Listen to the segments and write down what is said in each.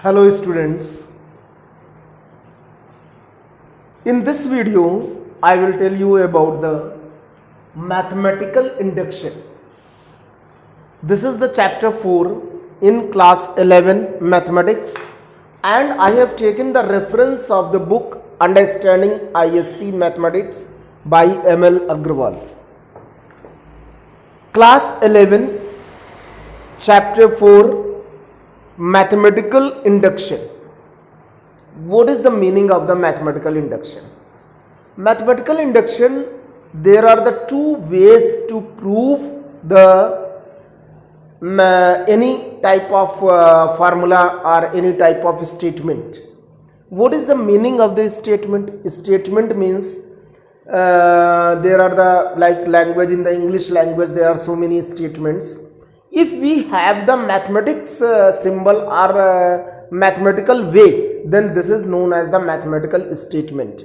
Hello students, in this video I will tell you about the mathematical induction. This is the chapter 4 in class 11 mathematics, and I have taken the reference of the book Understanding ISC Mathematics by ML Agrawal. Class 11 chapter 4 mathematical induction. What is the meaning of the mathematical induction? Mathematical induction, there are the two ways to prove the any type of formula or any type of statement. What is the meaning of this statement? Statement means there are the like language, in the English language there are so many statements. If we have the mathematics symbol or mathematical way, then this is known as the mathematical statement.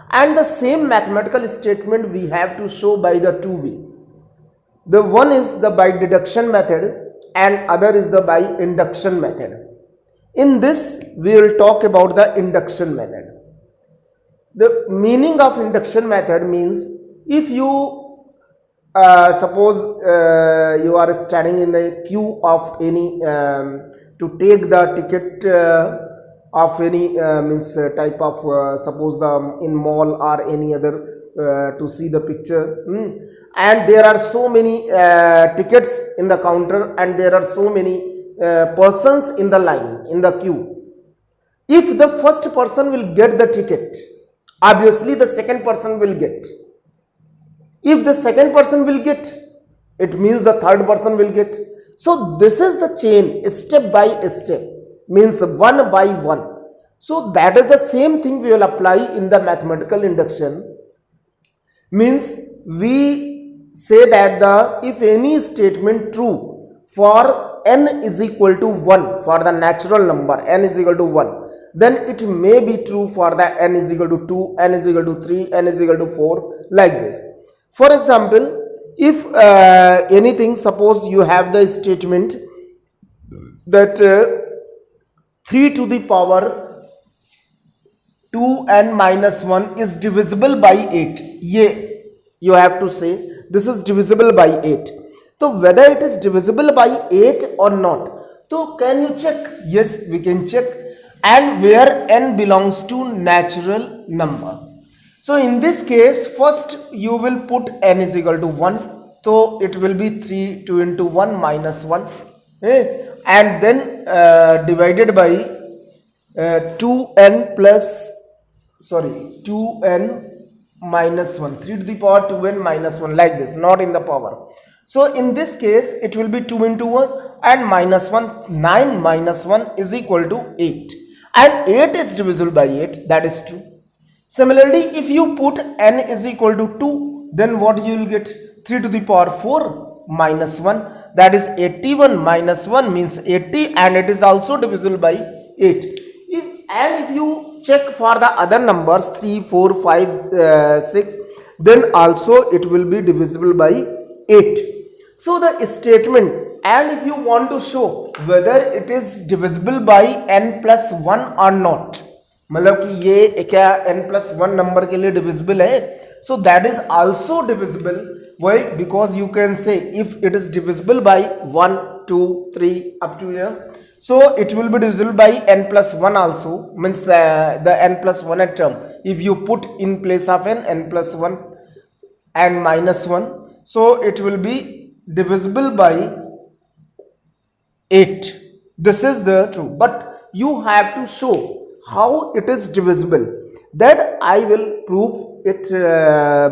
And the same mathematical statement we have to show by the two ways. The one is the by deduction method and other is the by induction method. In this we will talk about the induction method. The meaning of induction method means, if you suppose you are standing in the queue of any to take the ticket of any means type of suppose the in mall or any other to see the picture, and there are so many tickets in the counter and there are so many persons in the line in the queue. If the first person will get the ticket, obviously the second person will get. If the second person will get, it means the third person will get. So this is the chain, step by step, means one by one. So that is the same thing we will apply in the mathematical induction. Means we say that if any statement true for n is equal to 1, for the natural number n is equal to 1, then it may be true for the n is equal to 2, n is equal to 3, n is equal to 4, like this. For example, if anything, suppose you have the statement that 3 to the power 2n minus 1 is divisible by 8. You have to say this is divisible by 8. So whether it is divisible by 8 or not, so can you check? Yes, we can check. And where n belongs to natural number. So in this case, first you will put n is equal to 1. So it will be 3 2 into 1 minus 1. And then divided by 2n minus 1. 3 to the power 2n minus 1, like this, not in the power. So in this case, it will be 2 into 1 and minus 1. 9 minus 1 is equal to 8. And 8 is divisible by 8, that is true. Similarly, if you put n is equal to 2, then what you will get? 3 to the power 4 minus 1, that is 81 minus 1 means 80, and it is also divisible by 8. If you check for the other numbers 3, 4, 5, 6, then also it will be divisible by 8. So the statement, and if you want to show whether it is divisible by n plus 1 or not, मतलब कि ये क्या n plus 1 number के लिए divisible है, so that is also divisible. Why? Because you can say if it is divisible by 1, 2, 3 up to here, so it will be divisible by n plus 1 also, means the n plus 1 term. If you put in place of n plus 1 and minus 1, so it will be divisible by 8. This is the true, but you have to show how it is divisible. That I will prove it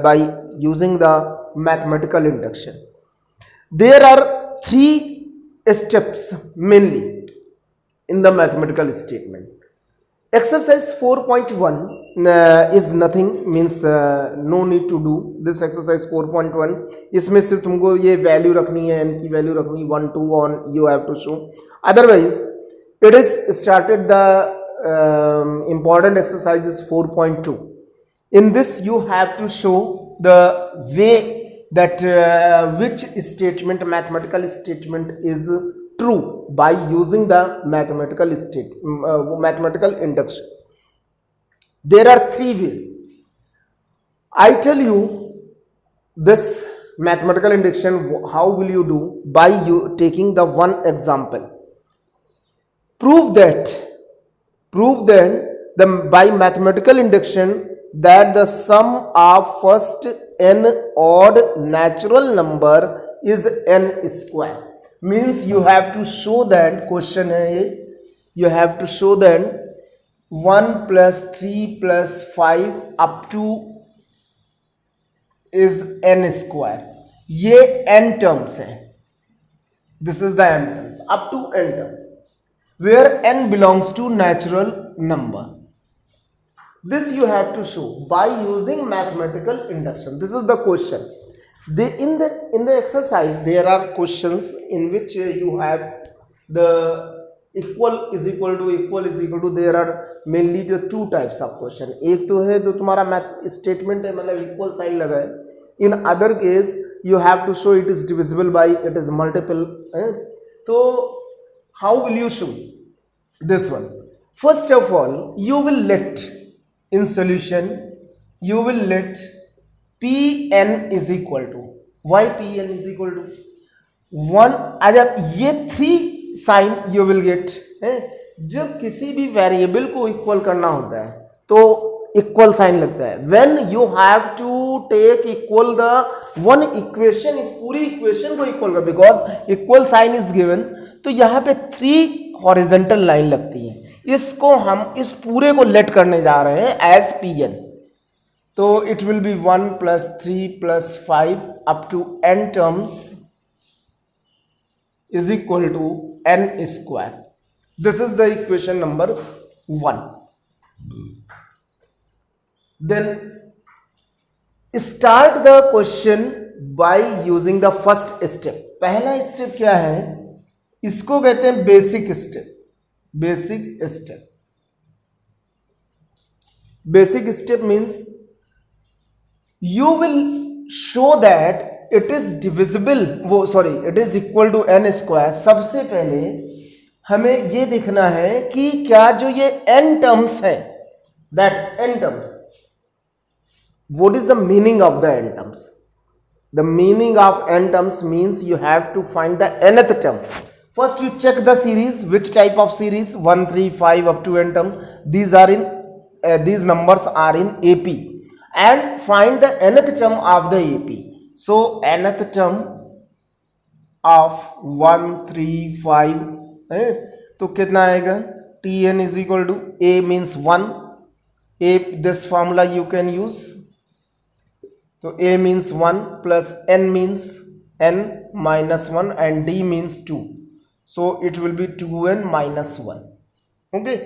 by using the mathematical induction. There are 3 steps mainly in the mathematical statement. Exercise 4.1 is nothing, means no need to do this exercise 4.1. इसमें सिर्फ तुमको ये value रखनी है, n की value रखनी 1, 2 on you have to show. Otherwise, it is started the important exercise is 4.2. In this you have to show the way that which statement, mathematical statement is true by using the mathematical induction. There are three ways. I tell you this mathematical induction, how will you do? By you taking the one example. Prove that by mathematical induction that the sum of first n odd natural number is n square. Means you have to show that, question hai ye, you have to show that 1 plus 3 plus 5 up to is n square. ये n terms है. This is the n terms up to n terms where n belongs to natural number. This you have to show by using mathematical induction. This is the question. In the exercise there are questions in which you have the equal is equal to. There are mainly the two types of question. एक तो है जो तुम्हारा math statement है, मतलब equal sign लगा है. In other case you have to show it is divisible by, it is multiple. तो how will you show this one? First of all, you will let in solution, you will let Pn is equal to, why Pn is equal to 1. अगर ये 3 sign you will get, जब किसी भी variable को equal करना होता है तो इक्वल साइन लगता है. When you have to take equal the one equation, इस पूरी इक्वेशन को इक्वल कर, because equal sign is given, तो यहाँ पे 3 हॉरिजॉन्टल लाइन लगती है. इसको हम इस पूरे को लेट करने जा रहे हैं एज Pn. तो it will be 1 plus 3 plus 5 up to n terms is equal to n square. This is the equation number 1. Then start the question by using the first step. पहला step क्या है? इसको कहते हैं basic step. Basic step. Basic step means you will show that it is divisible, it is equal to n square. सबसे पहले हमें ये देखना है कि क्या जो ये n terms है, that n terms, what is the meaning of the n terms? The meaning of n terms means you have to find the nth term. First you check the series, which type of series, 1 3 5 up to n term. These are in these numbers are in AP, and find the nth term of the AP. So nth term of 1 3 5 तो कितना आएगा? Tn is equal to A means 1. A, this formula you can use. So A means 1 plus n means n minus 1 and D means 2. So it will be 2n minus 1. Okay.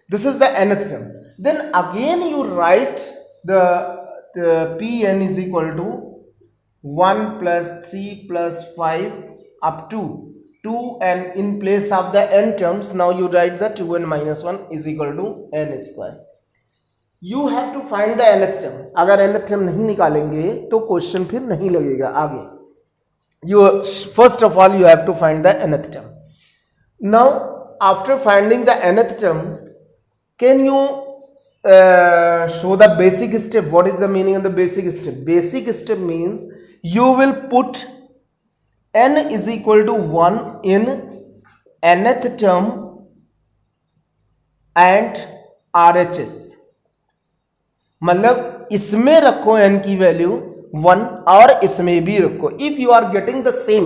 This is the nth term. Then again you write the Pn is equal to 1 plus 3 plus 5 up to 2n in place of the n terms. Now you write the 2n minus 1 is equal to n square. You have to find the nth term. अगर nth term नहीं निकालेंगे तो question फिर नहीं लगेगा आगे. You first of all you have to find the nth term. Now after finding the nth term, can you show the basic step? What is the meaning of the basic step? Basic step means you will put n is equal to 1 in nth term and RHS. मतलब इसमें रखो n की value 1 और इसमें भी रखो. If you are getting the same,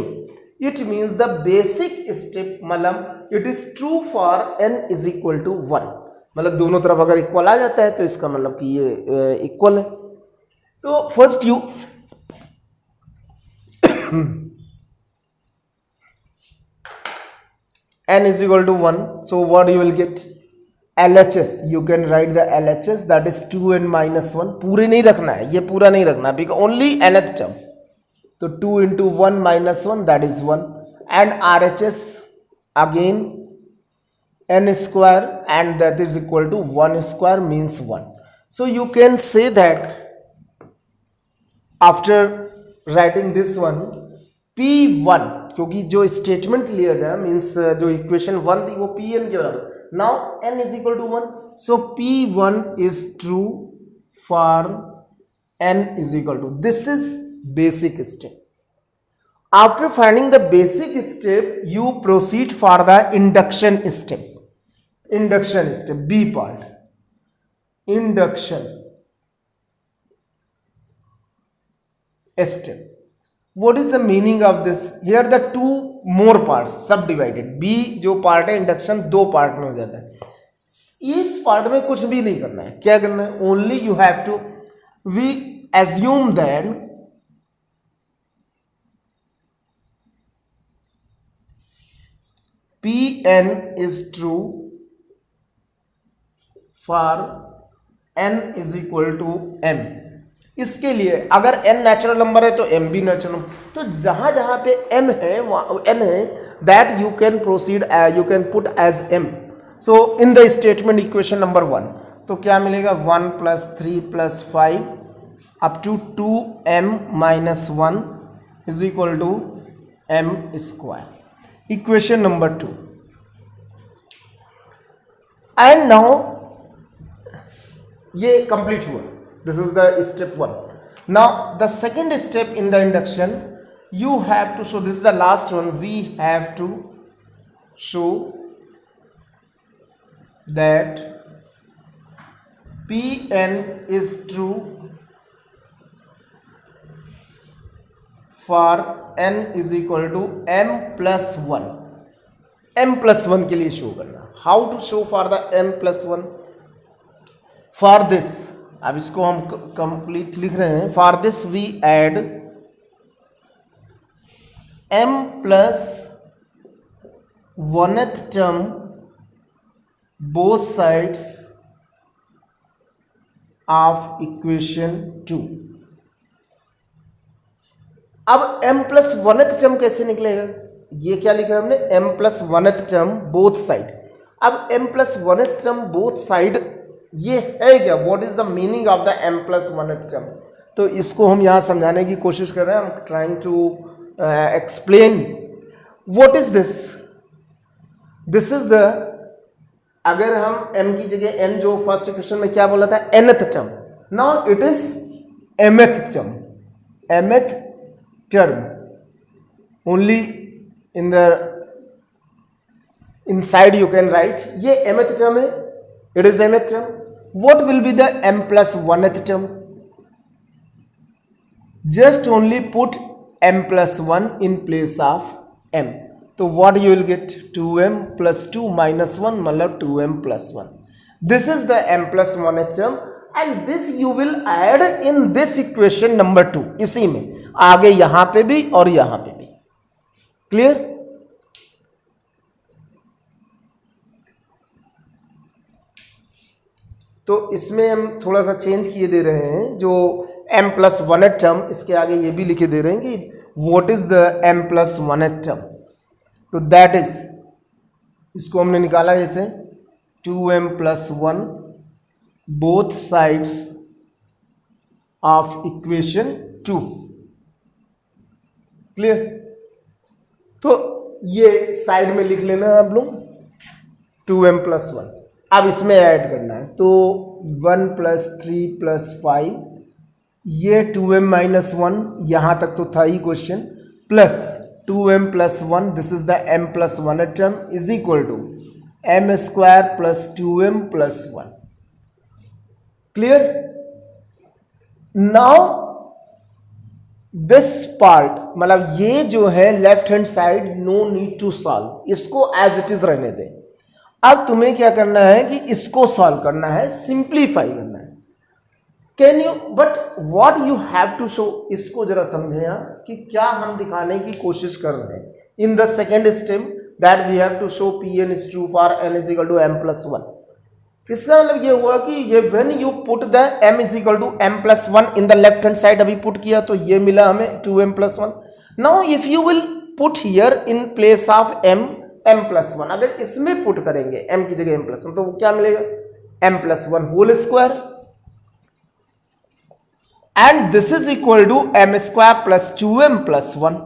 it means the basic step, मतलब it is true for n is equal to 1. मतलब दोनों तरफ अगर इक्वल आ जाता है तो इसका मतलब कि ये इक्वल है. तो first you n is equal to 1, so what you will get? LHS, you can write the LHS, that is 2n minus 1. पूरे नहीं रखना है, ये पूरा नहीं रखना, because only nth term. तो 2 into 1 minus 1, that is 1. And RHS again n square, and that is equal to 1 square means 1. So you can say that after writing this one, P1 क्योंकि जो स्टेटमेंट लिया गया means जो equation 1 थी वो P n के बराबर, now n is equal to 1, so P1 is true for n is equal to, this is basic step. After finding the basic step, you proceed for the induction step. Induction step, B part. Induction step. What is the meaning of this? Here the two more parts subdivided. B जो part है induction दो part में हो जाता है. इस part में कुछ भी नहीं करना है. क्या करना है? Only you have to, we assume that Pn is true for n is equal to m. इसके लिए अगर n नेचुरल नंबर है तो m भी नेचुरल नंबर, तो जहां जहां पे m है n है, that you can proceed, you can put as m. So in the statement equation number 1 तो क्या मिलेगा 1 + 3 + 5 up to 2m - 1 is equal to m square. Equation number 2. And now ये complete हुआ. This is the step 1. Now the second step in the induction, you have to show, this is the last one, we have to show that Pn is true for n is equal to m plus 1. m plus 1 के लिए show करना. How to show for the m plus 1? For this, अब इसको हम complete लिख रहे हैं. For this we add m plus 1th term both sides of equation 2. अब m प्लस 1th टर्म कैसे निकलेगा? ये क्या लिखा है हमने, m plus 1th term both side. अब m plus 1th term both side ये है क्या? What is the meaning of the m plus 1th term? तो इसको हम यहां समझाने की कोशिश कर रहे हैं. I am trying to explain what is this. This is the, अगर हम m की जगह n जो फर्स्ट इक्वेशन में क्या बोला था nth term, now it is mth term. mth term only in the inside you can write, ये mth term है, it is mth term. What will be the m plus 1th term? Just only put m plus 1 in place of m. तो what you will get? 2m plus 2 minus 1 मतलब 2m plus 1. This is the m plus 1th term and this you will add in this equation number 2. इसी में आगे यहां पे भी और यहां पे भी. क्लियर? तो इसमें हम थोड़ा सा चेंज किए दे रहे हैं. जो m प्लस 1th टर्म, इसके आगे ये भी लिखे दे रहे हैं कि what is the m plus 1th term. तो दैट इज, इसको हमने निकाला जैसे 2m plus 1 both sides of equation 2. Clear? तो ये साइड में लिख लेना आप लोग 2m प्लस 1. अब इसमें ऐड करना है तो 1 + 3 + 5, ये 2m - 1 यहां तक तो था ही question, plus 2m + 1, this is the m plus 1th term is equal to m square plus 2m plus 1. Clear? Now this part, मतलब ये जो है left hand side, no need to solve, इसको एज इट इज रहने दें. अब तुम्हें क्या करना है कि इसको सॉल्व करना है, सिंप्लीफाई करना है. Can you, but what you have to show, इसको जरा समझे यहां कि क्या हम दिखाने की कोशिश कर रहे हैं. In the second step that we have to show Pn is true for n is equal to m plus 1. इसका मतलब ये हुआ कि ये when you put the m is equal to m plus 1 in the left hand side, अभी put किया तो ये मिला हमें 2m plus 1. Now if you will put here in place of m plus 1, अगर इसमें पुट करेंगे m की जगह m प्लस 1 तो वो क्या मिलेगा m plus 1 whole square, and this is equal to m square plus 2m plus 1.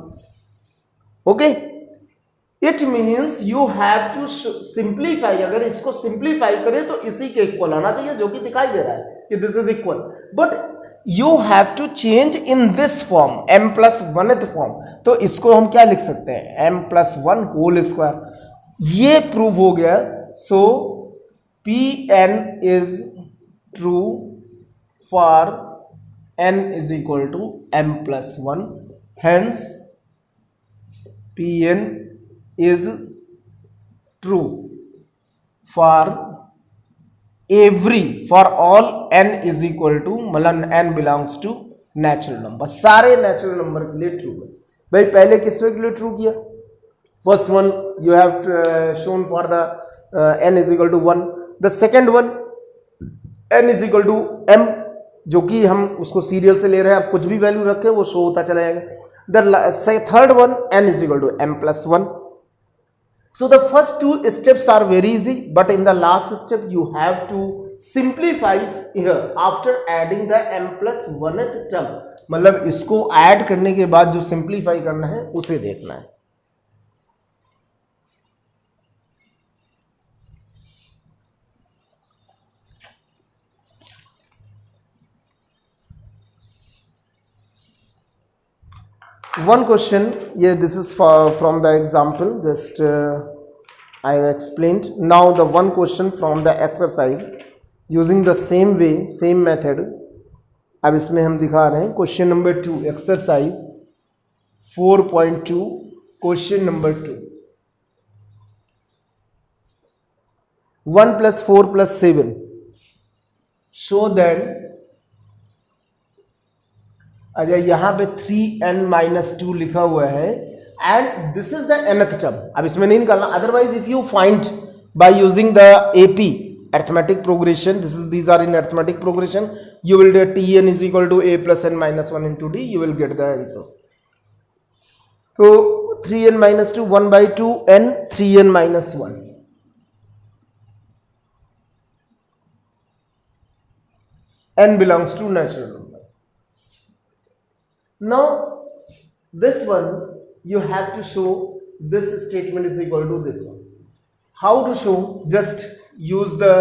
Okay, it means you have to simplify, अगर इसको सिंप्लीफाई करें तो इसी के इक्वल आना चाहिए, जो कि दिखाई दे रहा है कि this is equal, but you have to change in this form m plus one form. तो इसको हम क्या लिख सकते हैं, m plus one whole square. ये प्रूव हो गया। So Pn is true for n is equal to m plus one, hence Pn is true for all n is equal to, मतलब n belongs to natural number, सारे natural number के लिए true है। भाई पहले किसके के लिए ट्रू किया, first one you have shown for the n is equal to 1, the second one n is equal to m, जो कि हम उसको सीरियल से ले रहे हैं, आप कुछ भी वैल्यू रखें वो शो होता चला जाएगा। The third one n is equal to m plus 1. So the first two steps are very easy, but in the last step you have to simplify here after adding the m plus 1th term, मतलब इसको add करने के बाद जो simplify करना है उसे देखना है। One question, yeah, this is from the example, just I have explained. Now the one question from the exercise using the same way, same method. अब इसमें हम दिखा रहे हैं question number 2, exercise 4.2, question number 2, 1 plus 4 plus 7, show that, अगर यहाँ पे 3n minus 2 लिखा हुआ है and this is the nth term, अब इसमें नहीं निकालना, otherwise if you find by using the AP arithmetic progression, these are in arithmetic progression, you will get Tn is equal to a plus n minus 1 into d, you will get the answer. So 3n minus 2, 1 by 2 n, 3n minus 1, n belongs to natural number. Now this one you have to show this statement is equal to this one. How to show? Just use the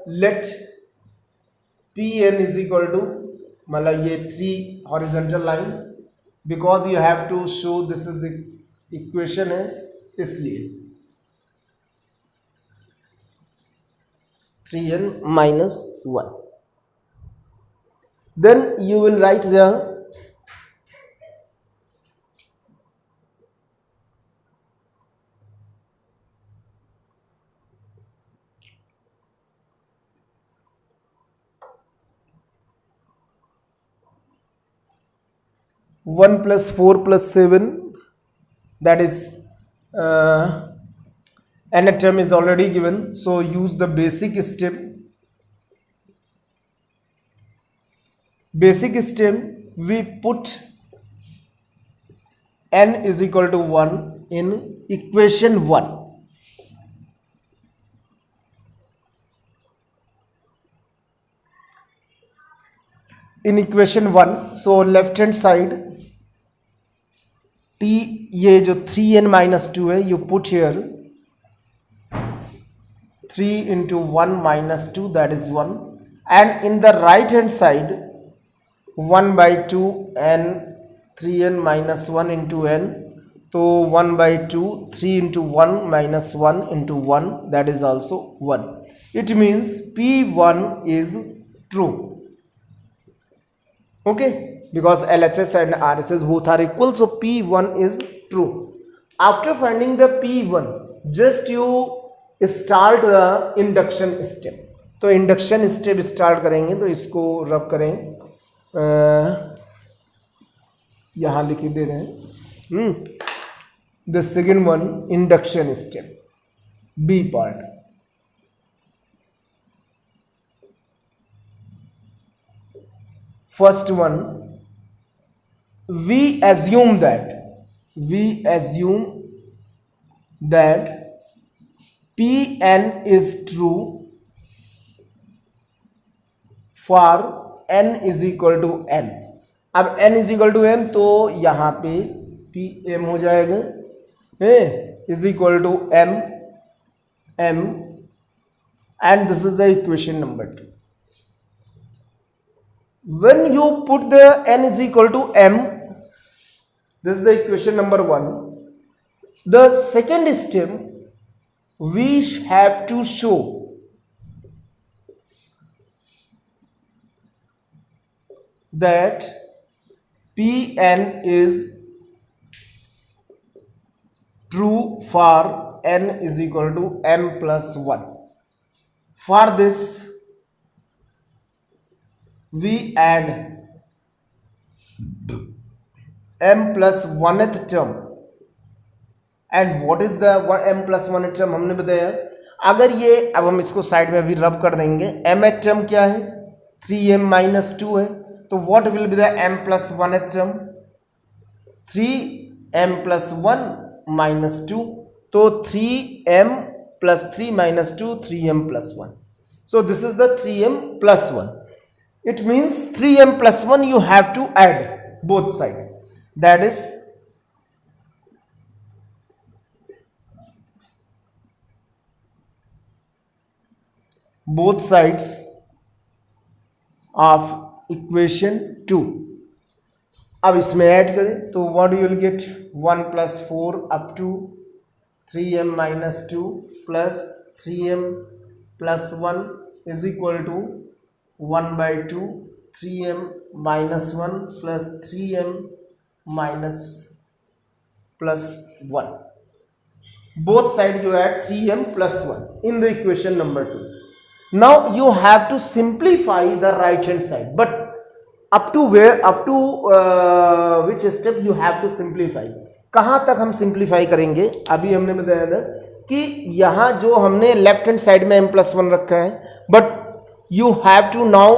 let Pn is equal to, मतलब ये 3 horizontal line, because you have to show this is equation है इसलिए 3n minus 1. Then you will write there 1 plus 4 plus 7, that is nth term is already given, so use the basic step. Basic step, we put n is equal to 1 in equation 1. In equation 1, so left hand side t, ये जो 3n minus 2 है, you put here 3 into 1 minus 2, that is 1, and in the right hand side 1 by 2 n, 3n minus 1 into n, so 1 by 2, 3 into 1 minus 1 into 1, that is also 1. It means P1 is true. Okay, because LHS and RHS both are equal, so P1 is true. After finding the P1, just you start the induction step. तो induction step start करेंगे, तो इसको रब करें, यहाँ लिख दे रहे हैं the second one induction step, B part. First one, we assume that Pn is true for n is equal to n. अब n is equal to n, तो यहाँ पे Pm हो जाएगा, is equal to m, and this is the equation number 2. When you put the n is equal to m, this is the equation number 1. The second step, we have to show that Pn is true for n is equal to m plus 1. For this, we add m plus 1th term. And what is the m plus 1 term हमने बताया. अगर ये, अब हम इसको side में अभी रब कर देंगे. m टर्म क्या है? 3m माइनस 2 है. तो what will be the m plus 1 term? 3m plus 1 minus 2. तो 3m plus 3 minus 2, 3m plus 1. So this is the 3m plus 1. It means 3m plus 1 you have to add both side. That is both sides of equation 2. अब इसमें add करें तो what you will get? 1 plus 4 up to 3m minus 2 plus 3m plus 1 is equal to 1 by 2 3m minus 1 plus 3m minus plus 1. Both sides you add 3m plus 1 in the equation number 2. Now you have to simplify the right hand side, but up to where, up to which step you have to simplify? कहाँ तक हम simplify करेंगे? अभी हमने बताया था कि यहाँ जो हमने लेफ्ट हैंड साइड में m प्लस 1 रखा है, but you have to now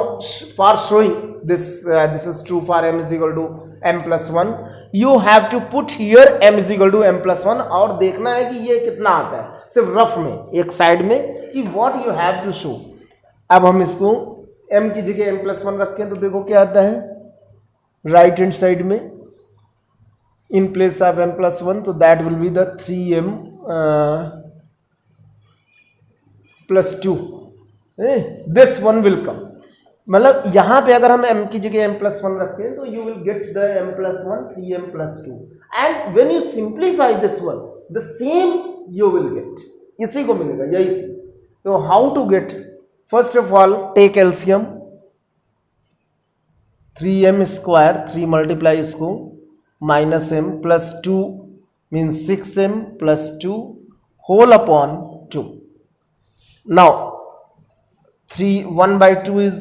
for showing this is true for m is equal to m plus 1, you have to put here m is equal to m plus 1 और देखना है कि ये कितना आता है सिर्फ रफ में एक साइड में कि what you have to show. अब हम इसको m की जगह m plus 1 रखें तो देखो क्या आता है राइट हैंड साइड में in place of m plus 1, तो that will be the 3m plus 2. This one will come. मतलब यहाँ पे अगर हम m की जगह m plus 1 रखते हैं तो you will get the m plus 1 3m plus 2, and when you simplify this one the same you will get. इसी को मिलेगा यही से. तो how to get? First of all take LCM. 3m square 3 multiply इसको minus m plus 2 means 6m plus 2 whole upon 2. Now 1 by 2 is